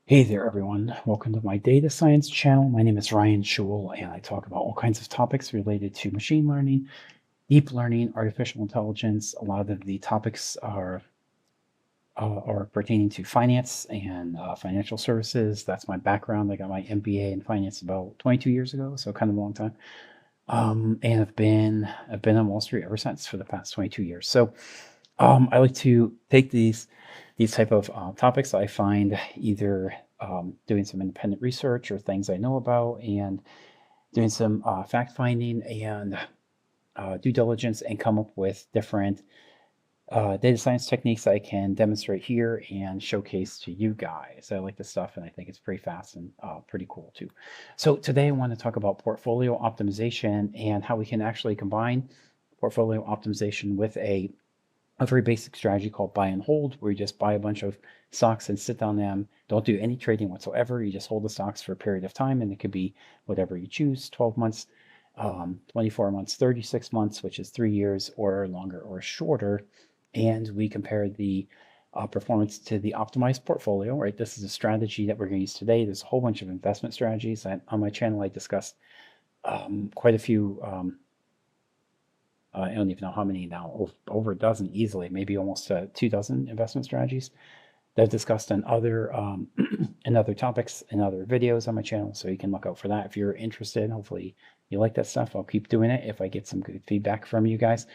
Hey there, everyone. Welcome to my data science channel. My name is Ryan Schul, and I talk about all kinds of topics related to machine learning, deep learning, artificial intelligence. A lot of the topics are pertaining to finance and financial services. That's my background. I got my MBA in finance about 22 years ago, so kind of a long time. And I've been on Wall Street ever since for the past 22 years. So I like to take these type of topics I find either doing some independent research or things I know about, and doing some fact finding and due diligence, and come up with different data science techniques I can demonstrate here and showcase to you guys. I like this stuff, and I think it's pretty fast and pretty cool too. So today I want to talk about portfolio optimization and how we can actually combine portfolio optimization with a very basic strategy called buy and hold, where you just buy a bunch of stocks and sit on them. Don't do any trading whatsoever. You just hold the stocks for a period of time, and it could be whatever you choose: 12 months, 24 months, 36 months, which is 3 years, or longer or shorter. And we compare the performance to the optimized portfolio, right? This is a strategy that we're going to use today. There's a whole bunch of investment strategies. On my channel, I discussed quite a few. I don't even know how many now, over a dozen easily, maybe almost 2 dozen investment strategies that I've discussed on other and other topics and other videos on my channel. So you can look out for that if you're interested. Hopefully you like that stuff. I'll keep doing it if I get some good feedback from you guys.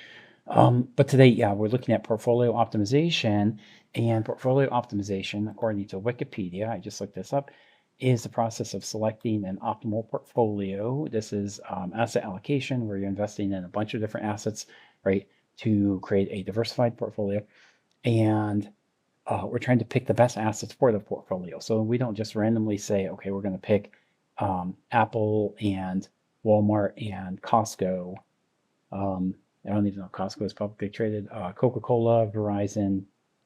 But today, yeah, we're looking at portfolio optimization. And portfolio optimization, according to Wikipedia, I just looked this up, is the process of selecting an optimal portfolio. This is asset allocation, where you're investing in a bunch of different assets, right, to create a diversified portfolio. And we're trying to pick the best assets for the portfolio. So we don't just randomly say, okay, we're going to pick Apple and Walmart and Costco. I don't even know if Costco is publicly traded. Coca-Cola, Verizon,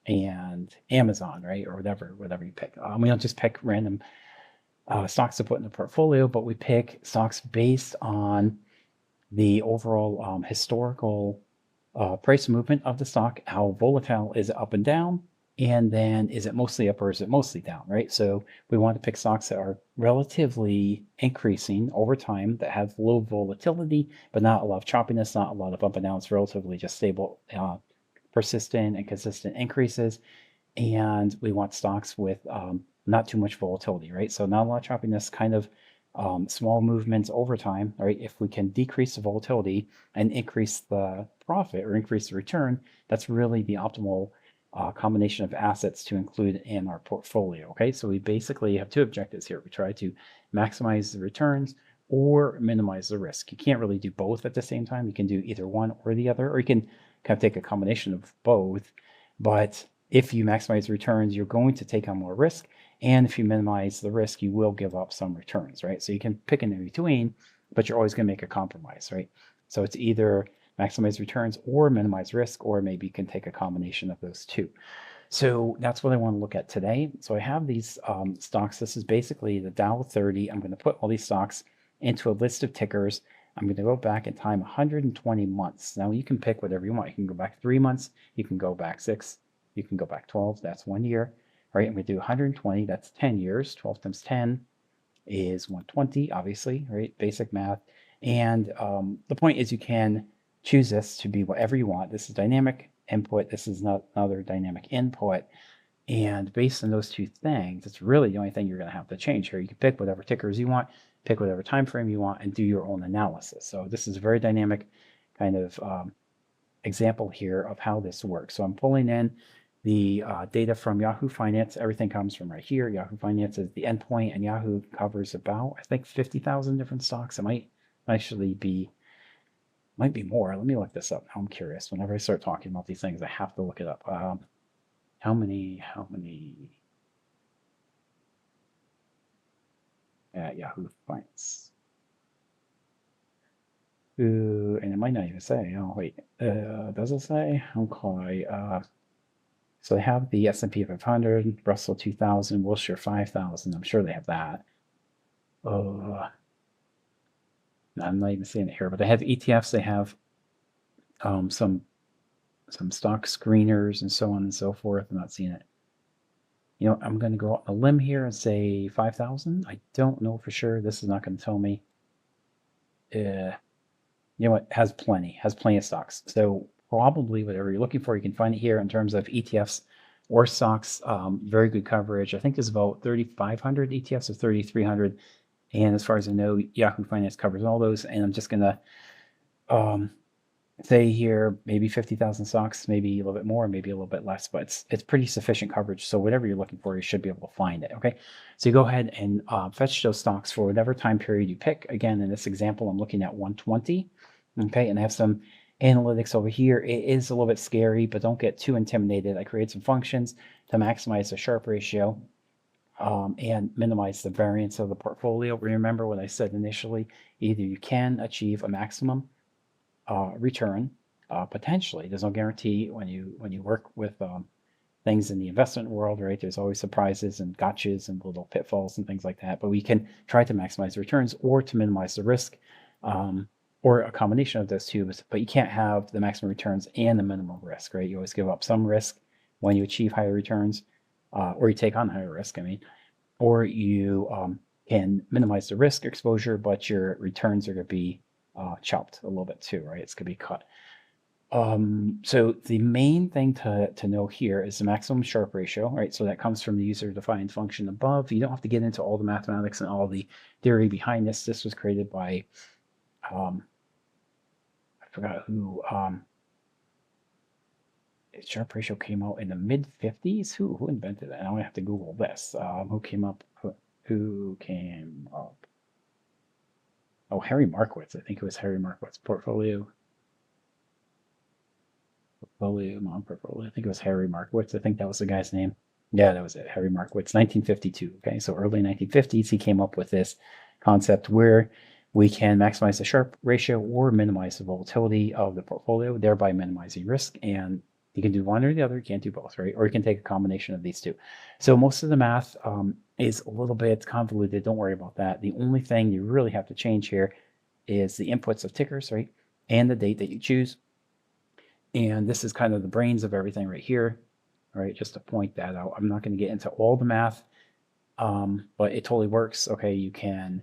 and Amazon, right, or whatever you pick. We don't just pick random stocks to put in the portfolio, but we pick stocks based on the overall historical price movement of the stock. How volatile is it up and down? And then is it mostly up or is it mostly down, right? So we want to pick stocks that are relatively increasing over time, that have low volatility, but not a lot of choppiness, not a lot of up and down. It's relatively just stable, persistent and consistent increases. And we want stocks with not too much volatility, right? So not a lot of choppiness, kind of small movements over time, right? If we can decrease the volatility and increase the profit or increase the return, that's really the optimal combination of assets to include in our portfolio. Okay, so we basically have two objectives here. We try to maximize the returns or minimize the risk. You can't really do both at the same time. You can do either one or the other, or you can kind of take a combination of both. But if you maximize returns, you're going to take on more risk. And if you minimize the risk, you will give up some returns, right? So you can pick in between, but you're always going to make a compromise, right? So it's either maximize returns or minimize risk, or maybe you can take a combination of those two. So that's what I want to look at today. So I have these stocks. This is basically the Dow 30. I'm going to put all these stocks into a list of tickers. I'm going to go back in time 120 months. Now you can pick whatever you want. You can go back 3 months. You can go back 6. You can go back 12. That's 1 year. All right, I'm going to do 120. That's 10 years. 12 times 10 is 120, obviously, right? Basic math. And the point is, you can choose this to be whatever you want. This is dynamic input. This is not another dynamic input. And based on those two things, it's really the only thing you're going to have to change here. You can pick whatever tickers you want, pick whatever time frame you want, and do your own analysis. So this is a very dynamic kind of example here of how this works. So I'm pulling in the data from Yahoo Finance. Everything comes from right here. Yahoo Finance is the endpoint, and Yahoo covers about, I think, 50,000 different stocks. It might actually be, might be more. Let me look this up. I'm curious. Whenever I start talking about these things, I have to look it up. How many at Yahoo Finance? And it might not even say. Oh, wait. Does it say? Okay. So they have the S&P 500, Russell 2000, Wilshire 5000. I'm sure they have that. Oh, I'm not even seeing it here, but they have ETFs. They have some stock screeners and so on and so forth. I'm not seeing it. I'm going to go out on a limb here and say 5,000. I don't know for sure. This is not going to tell me. What, has plenty of stocks. So probably whatever you're looking for, you can find it here in terms of ETFs or stocks. Very good coverage. I think there's about 3,500 ETFs or 3,300. And as far as I know, Yahoo Finance covers all those. And I'm just going to um, say here, maybe 50,000 stocks, maybe a little bit more, maybe a little bit less, but it's pretty sufficient coverage. So whatever you're looking for, you should be able to find it. Okay. So you go ahead and fetch those stocks for whatever time period you pick. Again, in this example, I'm looking at 120. Okay. And I have some analytics over here. It is a little bit scary, but don't get too intimidated. I create some functions to maximize the Sharpe ratio and minimize the variance of the portfolio. Remember what I said initially, either you can achieve a maximum return potentially. There's no guarantee when you work with things in the investment world, right? There's always surprises and gotchas and little pitfalls and things like that. But we can try to maximize the returns or to minimize the risk, or a combination of those two. But you can't have the maximum returns and the minimum risk, right? You always give up some risk when you achieve higher returns, or you take on higher risk. I mean, or you can minimize the risk exposure, but your returns are going to be chopped a little bit too, right? It's going to be cut. So the main thing to know here is the maximum Sharpe ratio, right? So that comes from the user-defined function above. You don't have to get into all the mathematics and all the theory behind this. This was created by, I forgot who. Sharpe ratio came out in the mid 50s. Who invented it? Now I have to Google this. Who came up? Who came up? Oh, Harry Markowitz. I think it was Harry Markowitz. Portfolio, non-portfolio. I think it was Harry Markowitz. I think that was the guy's name. Yeah, that was it. Harry Markowitz, 1952. Okay, so early 1950s, he came up with this concept where we can maximize the Sharpe ratio or minimize the volatility of the portfolio, thereby minimizing risk. And you can do one or the other. You can't do both, right? Or you can take a combination of these two. So most of the math is a little bit convoluted. Don't worry about that. The only thing you really have to change here is the inputs of tickers, right? And the date that you choose. And this is kind of the brains of everything right here, right? Just to point that out. I'm not going to get into all the math, but it totally works. Okay, you can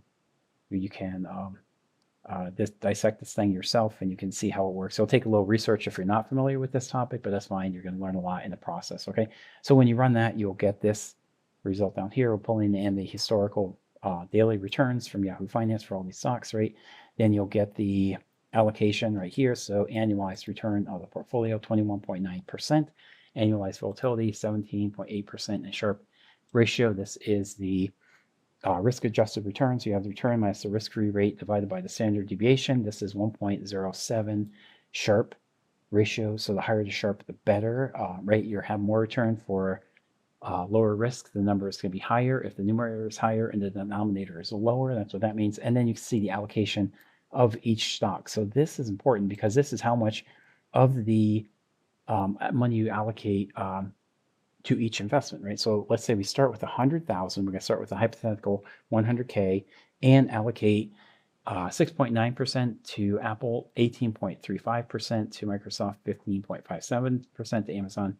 dissect this thing yourself and you can see how it works. It'll take a little research if you're not familiar with this topic, but that's fine. You're going to learn a lot in the process. Okay, so when you run that, you'll get this result down here. We're pulling in the historical daily returns from Yahoo Finance for all these stocks, right? Then you'll get the allocation right here. So annualized return of the portfolio, 21.9%. Annualized volatility, 17.8%. And Sharpe ratio, this is the risk-adjusted return. So you have the return minus the risk-free rate divided by the standard deviation. This is 1.07 Sharpe ratio. So the higher the Sharpe, the better, right? You have more return for lower risk. The number is going to be higher if the numerator is higher and the denominator is lower. That's what that means. And then you can see the allocation of each stock. So this is important because this is how much of the money you allocate to each investment, right? So let's say we start with 100,000. We're going to start with a hypothetical 100K and allocate 6.9% to Apple, 18.35% to Microsoft, 15.57% to Amazon.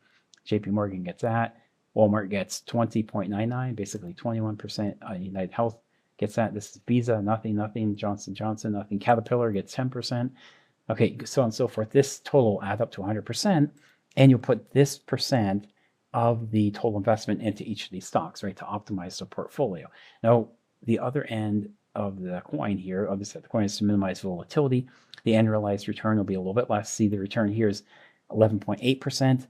JP Morgan gets that. Walmart gets 20.99, basically 21%. United Health gets that. This is Visa, nothing. Johnson Johnson, nothing. Caterpillar gets 10%. Okay, so on and so forth. This total will add up to 100%, and you'll put this percent of the total investment into each of these stocks, right, to optimize the portfolio. Now, the other end of the coin here, of this, the coin is to minimize volatility. The annualized return will be a little bit less. See, the return here is 11.8%,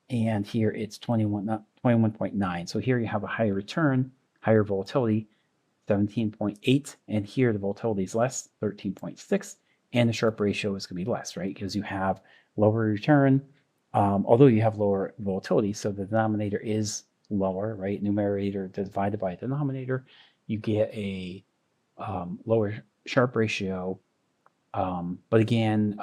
and here it's 21.9. So here you have a higher return, higher volatility, 17.8, and here the volatility is less, 13.6, and the Sharpe ratio is going to be less, right? Because you have lower return, although you have lower volatility, so the denominator is lower, right? Numerator divided by denominator, you get a lower Sharpe ratio, but again,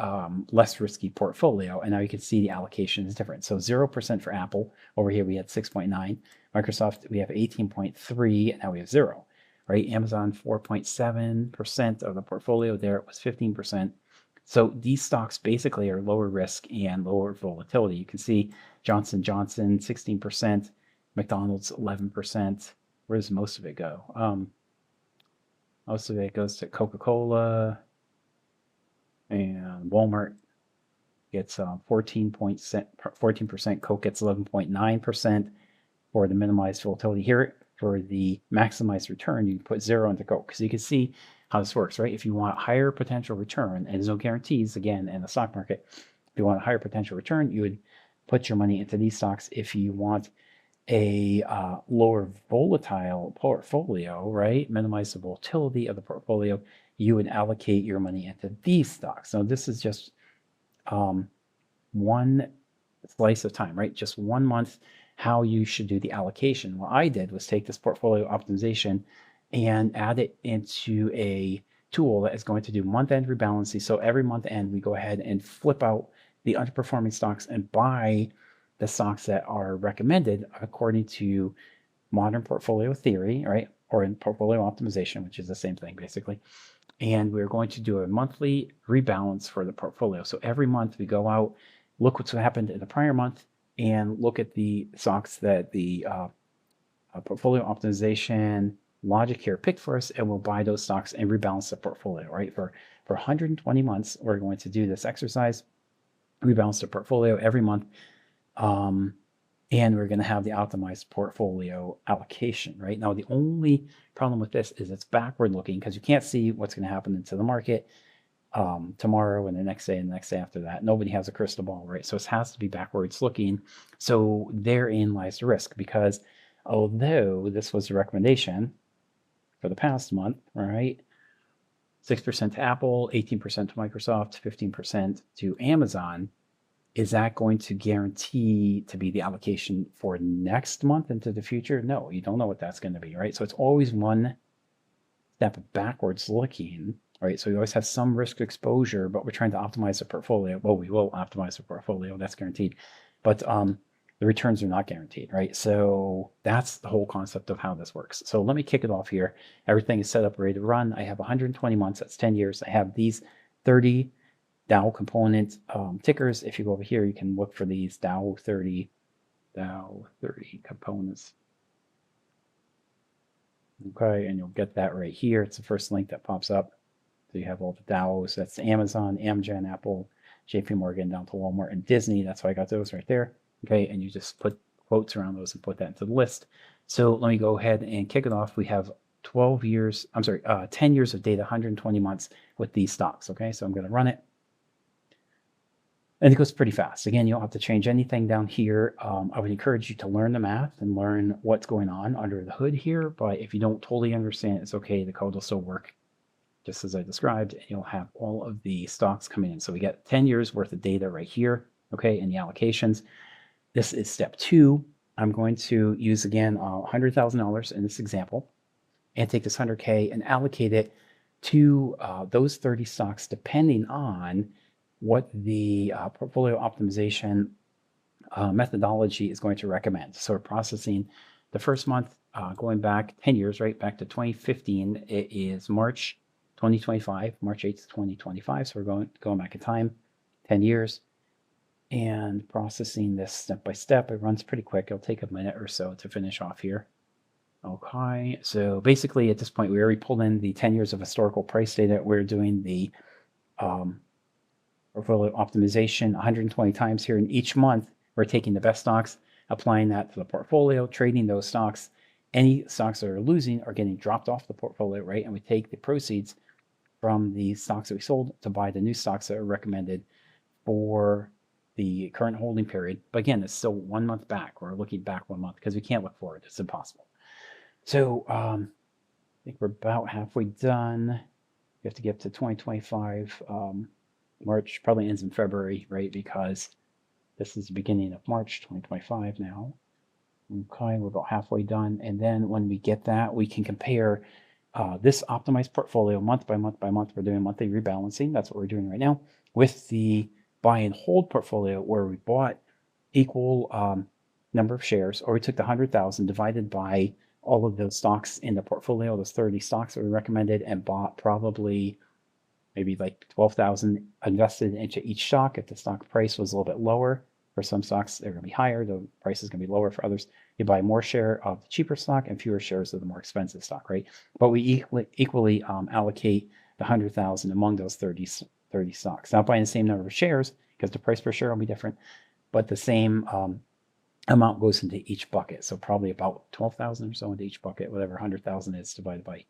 less risky portfolio. And now you can see the allocation is different. So 0% for Apple. Over here, we had 6.9. Microsoft, we have 18.3, and now we have 0, right? Amazon, 4.7% of the portfolio. There it was 15%. So these stocks basically are lower risk and lower volatility. You can see Johnson Johnson, 16%. McDonald's 11%. Where does most of it go? Most of it goes to Coca-Cola, and Walmart gets 14%. Coke gets 11.9% for the minimized volatility. Here, for the maximized return, you put 0 into Coke. So you can see how this works, right? If you want a higher potential return, and there's no guarantees, again, in the stock market, if you want a higher potential return, you would put your money into these stocks. If you want a lower volatile portfolio, right? Minimize the volatility of the portfolio, you would allocate your money into these stocks. So this is just one slice of time, right? Just 1 month, how you should do the allocation. What I did was take this portfolio optimization and add it into a tool that is going to do month-end rebalancing. So every month end, we go ahead and flip out the underperforming stocks and buy the stocks that are recommended according to modern portfolio theory, right? Or in portfolio optimization, which is the same thing basically. And we're going to do a monthly rebalance for the portfolio. So every month we go out, look what's happened in the prior month, and look at the stocks that the portfolio optimization logic here picked for us, and we'll buy those stocks and rebalance the portfolio, right? For 120 months, we're going to do this exercise, rebalance the portfolio every month. And we're going to have the optimized portfolio allocation, right? Now, the only problem with this is it's backward looking because you can't see what's going to happen into the market tomorrow and the next day and the next day after that. Nobody has a crystal ball, right? So it has to be backwards looking. So therein lies the risk, because although this was a recommendation for the past month, right? 6% to Apple, 18% to Microsoft, 15% to Amazon. Is that going to guarantee to be the allocation for next month into the future? No, you don't know what that's going to be, right? So it's always one step backwards looking, right? So we always have some risk exposure, but we're trying to optimize the portfolio. Well, we will optimize the portfolio, that's guaranteed. But the returns are not guaranteed, right? So that's the whole concept of how this works. So let me kick it off here. Everything is set up, ready to run. I have 120 months, that's 10 years. I have these 30 Dow component tickers. If you go over here, you can look for these Dow 30 components. Okay, and you'll get that right here. It's the first link that pops up. So you have all the Dows. That's Amazon, Amgen, Apple, JP Morgan, down to Walmart and Disney. That's why I got those right there. Okay, and you just put quotes around those and put that into the list. So let me go ahead and kick it off. We have 10 years of data, 120 months with these stocks. Okay, so I'm going to run it. And it goes pretty fast. Again, you don't have to change anything down here. I would encourage you to learn the math and learn what's going on under the hood here. But if you don't totally understand, it's okay. The code will still work just as I described, and you'll have all of the stocks coming in. So we get 10 years worth of data right here, okay, in the allocations. This is step 2. I'm going to use, again, $100,000 in this example and take this 100K and allocate it to those 30 stocks depending on what the portfolio optimization methodology is going to recommend. So we're processing the first month, going back 10 years, right back to 2015. It is March 2025, March 8th, 2025. So we're going back in time, 10 years, and processing this step by step. It runs pretty quick. It'll take a minute or so to finish off here. Okay, so basically at this point, we already pulled in the 10 years of historical price data. We're doing the portfolio optimization 120 times here. In each month, we're taking the best stocks, applying that to the portfolio, trading those stocks. Any stocks that are losing are getting dropped off the portfolio, right? And we take the proceeds from the stocks that we sold to buy the new stocks that are recommended for the current holding period. But again, it's still 1 month back. We're looking back 1 month because we can't look forward. It's impossible. So I think we're about halfway done. We have to get to 2025. March probably ends in February, right? Because this is the beginning of March 2025 now. Okay, we're about halfway done. And then when we get that, we can compare this optimized portfolio month by month by month. We're doing monthly rebalancing. That's what we're doing right now with the buy and hold portfolio, where we bought equal number of shares, or we took the 100,000 divided by all of those stocks in the portfolio, those 30 stocks that we recommended, and bought probably maybe like 12,000 invested into each stock. If the stock price was a little bit lower, for some stocks they're going to be higher, the price is going to be lower for others. You buy more share of the cheaper stock and fewer shares of the more expensive stock, right? But we equally allocate the 100,000 among those 30 stocks. Not buying the same number of shares because the price per share will be different, but the same amount goes into each bucket. So probably about 12,000 or so into each bucket, whatever 100,000 is divided by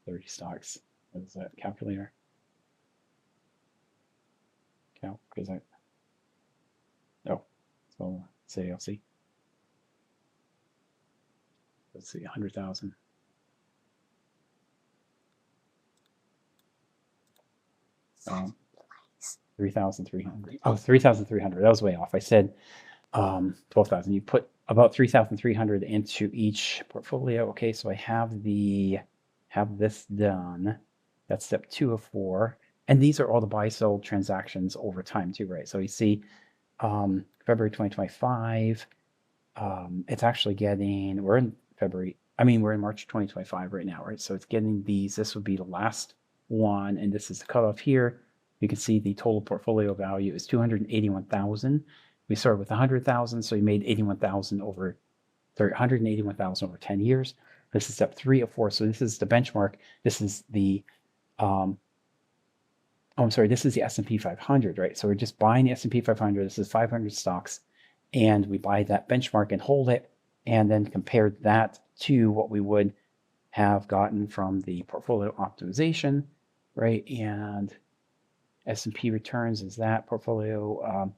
30 stocks. What is that calculator? Count, because so say I'll see. Let's see, 100,000. 3,300. Oh, 3,300. That was way off. I said 12,000. You put about 3,300 into each portfolio. Okay, so I have this done. That's step 2 of 4. And these are all the buy sold transactions over time too, right? So you see February 2025. It's actually getting, we're in March 2025 right now, right? So it's getting these. This would be the last one, and this is the cutoff here. You can see the total portfolio value is 281,000. We started with 100,000, so we made 181,000 over 10 years. This is step 3 of 4. So this is the benchmark. This is the this is the S&P 500, right? So we're just buying the S&P 500. This is 500 stocks, and we buy that benchmark and hold it, and then compare that to what we would have gotten from the portfolio optimization, right? And S&P returns is that portfolio.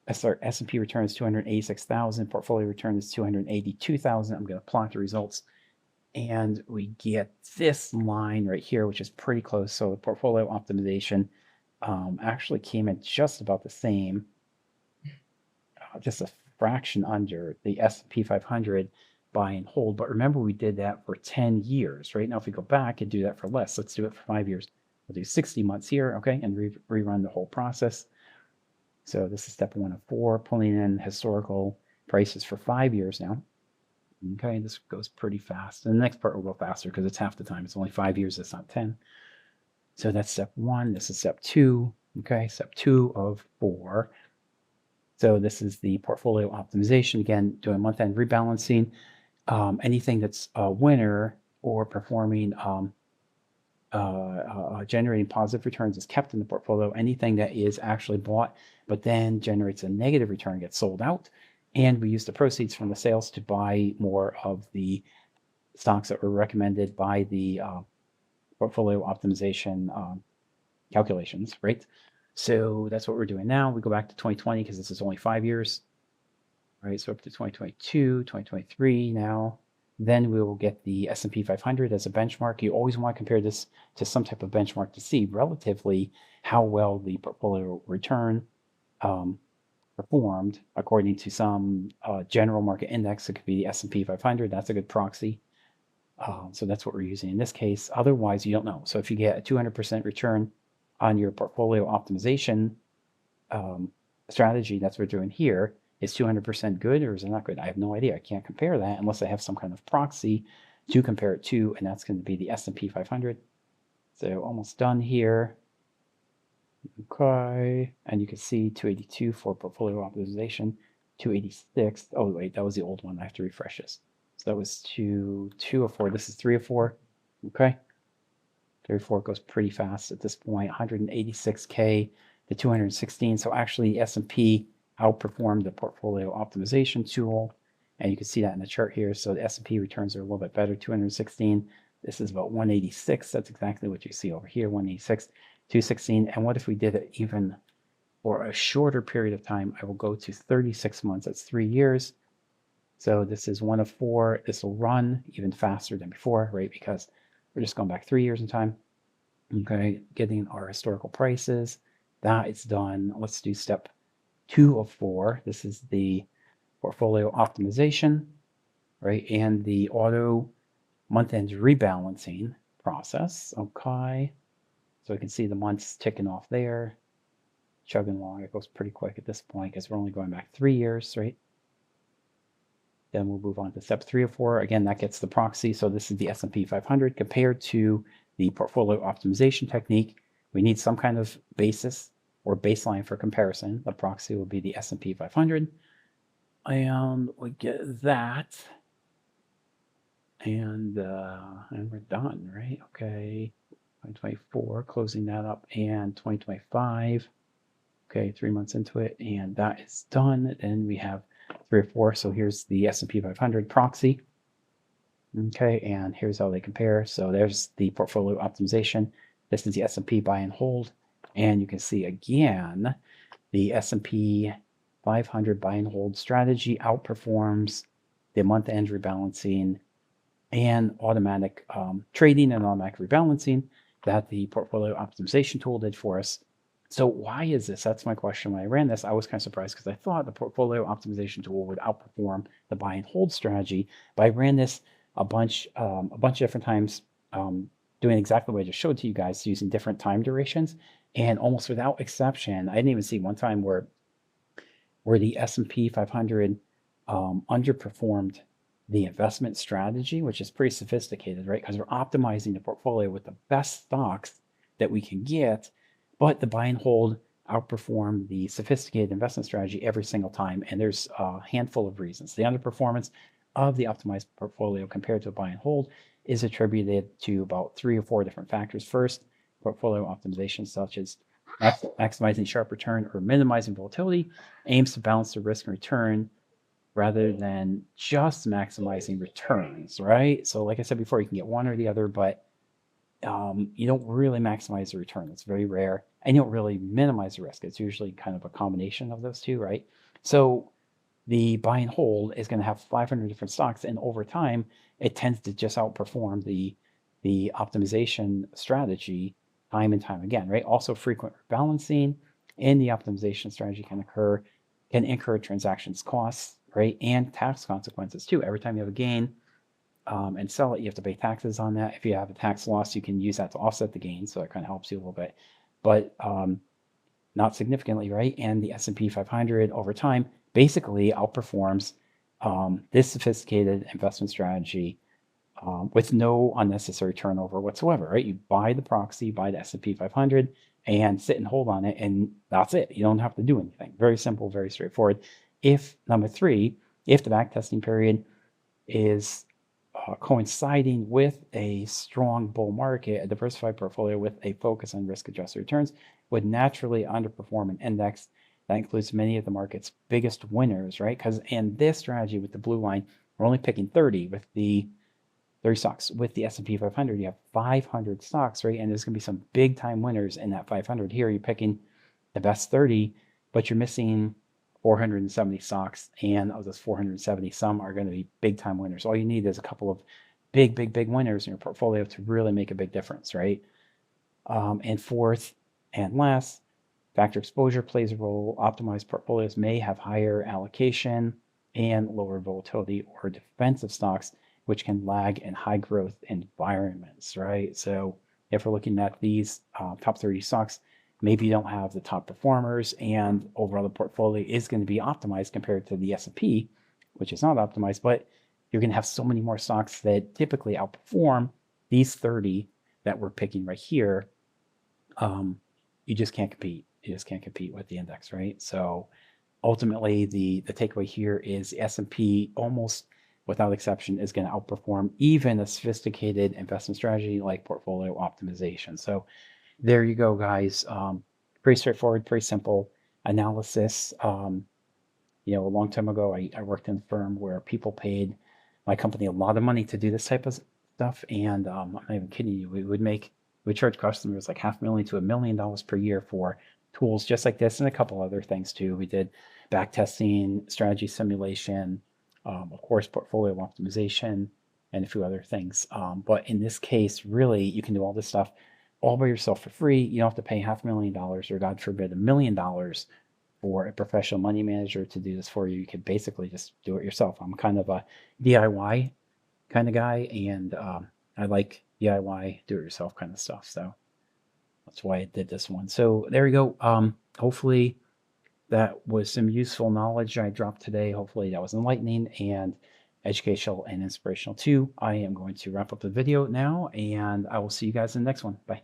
S&P return is 286,000. Portfolio return is 282,000. I'm going to plot the results, and we get this line right here, which is pretty close. So the portfolio optimization actually came in just about the same, just a fraction under the S&P 500 buy and hold. But remember, we did that for 10 years, right? Now, if we go back and do that for less, let's do it for 5 years. We'll do 60 months here, okay, and rerun the whole process. So this is step 1 of 4, pulling in historical prices for 5 years now. Okay, this goes pretty fast. And the next part will go faster because it's half the time. It's only 5 years, it's not 10. So that's step 1. This is step 2. Okay, step 2 of 4. So this is the portfolio optimization. Again, doing month-end rebalancing. Anything that's a winner or performing, generating positive returns is kept in the portfolio. Anything that is actually bought but then generates a negative return gets sold out. And we use the proceeds from the sales to buy more of the stocks that were recommended by the portfolio optimization calculations, right? So that's what we're doing now. We go back to 2020 because this is only 5 years, right? So up to 2022, 2023 now. Then we will get the S&P 500 as a benchmark. You always want to compare this to some type of benchmark to see relatively how well the portfolio return performed according to some general market index. It could be the S&P 500. That's a good proxy. So that's what we're using in this case. Otherwise, you don't know. So if you get a 200% return on your portfolio optimization strategy, that's what we're doing here. Is 200% good or is it not good? I have no idea. I can't compare that unless I have some kind of proxy to compare it to, and that's going to be the S&P 500. So almost done here. Okay, and you can see 282 for portfolio optimization, 286. Oh wait, that was the old one. I have to refresh this. So that was 2 of 4. This is 3 of 4. Okay, 3 of 4 goes pretty fast at this point. 186K to 216. So actually, S&P outperformed the portfolio optimization tool, and you can see that in the chart here. So the S&P returns are a little bit better. 216. This is about 186. That's exactly what you see over here. 186. 216. And what if we did it even for a shorter period of time? I will go to 36 months. That's 3 years. So this is 1 of 4. This will run even faster than before, right? Because we're just going back 3 years in time. Okay, getting our historical prices. That is done. Let's do step 2 of 4. This is the portfolio optimization, right? And the auto month-end rebalancing process. Okay. So we can see the months ticking off there, chugging along. It goes pretty quick at this point because we're only going back 3 years, right? Then we'll move on to step 3 of 4. Again, that gets the proxy. So this is the S&P 500 compared to the portfolio optimization technique. We need some kind of basis or baseline for comparison. The proxy will be the S&P 500. and we get that, and we're done, right? Okay, 2024, closing that up, and 2025. Okay, 3 months into it, and that is done. Then we have 3 or 4. So here's the S&P 500 proxy. Okay, and here's how they compare. So there's the portfolio optimization. This is the S&P buy and hold, and you can see again the S&P 500 buy and hold strategy outperforms the month-end rebalancing and automatic trading and automatic rebalancing that the portfolio optimization tool did for us. So why is this? That's my question. When I ran this, I was kind of surprised because I thought the portfolio optimization tool would outperform the buy and hold strategy. But I ran this a bunch of different times, doing exactly what I just showed to you guys, using different time durations, and almost without exception, I didn't even see one time where the S&P 500 underperformed the investment strategy, which is pretty sophisticated, right? Because we're optimizing the portfolio with the best stocks that we can get, but the buy and hold outperform the sophisticated investment strategy every single time. And there's a handful of reasons. The underperformance of the optimized portfolio compared to a buy and hold is attributed to about 3 or 4 different factors. First, portfolio optimization, such as maximizing sharp return or minimizing volatility, aims to balance the risk and return rather than just maximizing returns, right? So like I said before, you can get one or the other, but you don't really maximize the return. It's very rare. And you don't really minimize the risk. It's usually kind of a combination of those two, right? So the buy and hold is going to have 500 different stocks, and over time, it tends to just outperform the optimization strategy time and time again, right? Also, frequent rebalancing in the optimization strategy can incur transactions costs, right, and tax consequences too. Every time you have a gain and sell it, you have to pay taxes on that. If you have a tax loss, you can use that to offset the gain, so it kind of helps you a little bit, but not significantly, right? And the S&P 500 over time basically outperforms this sophisticated investment strategy with no unnecessary turnover whatsoever, right? You buy the proxy, buy the S&P 500, and sit and hold on it, and that's it. You don't have to do anything. Very simple, very straightforward. If number 3, if the backtesting period is coinciding with a strong bull market, a diversified portfolio with a focus on risk-adjusted returns would naturally underperform an index that includes many of the market's biggest winners, right? Because in this strategy with the blue line, we're only picking 30 with the 30 stocks. With the S&P 500, you have 500 stocks, right? And there's going to be some big time winners in that 500. Here, you're picking the best 30, but you're missing 470 stocks. And of those 470, some are going to be big time winners. All you need is a couple of big winners in your portfolio to really make a big difference, right? And fourth and last, factor exposure plays a role. Optimized portfolios may have higher allocation and lower volatility or defensive stocks, which can lag in high growth environments, right? So if we're looking at these top 30 stocks, maybe you don't have the top performers, and overall the portfolio is going to be optimized compared to the S&P, which is not optimized, but you're going to have so many more stocks that typically outperform these 30 that we're picking right here. You just can't compete. You just can't compete with the index, right? So ultimately, the takeaway here is S&P almost without exception is going to outperform even a sophisticated investment strategy like portfolio optimization. So there you go, guys. Pretty straightforward, pretty simple analysis. A long time ago, I worked in a firm where people paid my company a lot of money to do this type of stuff. And I'm not even kidding you. We charge customers like $500,000 to $1 million per year for tools just like this and a couple other things too. We did back testing, strategy simulation, of course, portfolio optimization, and a few other things. But in this case, really, you can do all this stuff all by yourself for free. You don't have to pay $500,000 or, God forbid, $1 million for a professional money manager to do this for you. You could basically just do it yourself. I'm kind of a DIY kind of guy, and I like DIY, do-it-yourself kind of stuff. So that's why I did this one. So there you go. Hopefully that was some useful knowledge I dropped today. Hopefully that was enlightening and educational and inspirational too. I am going to wrap up the video now, and I will see you guys in the next one. Bye.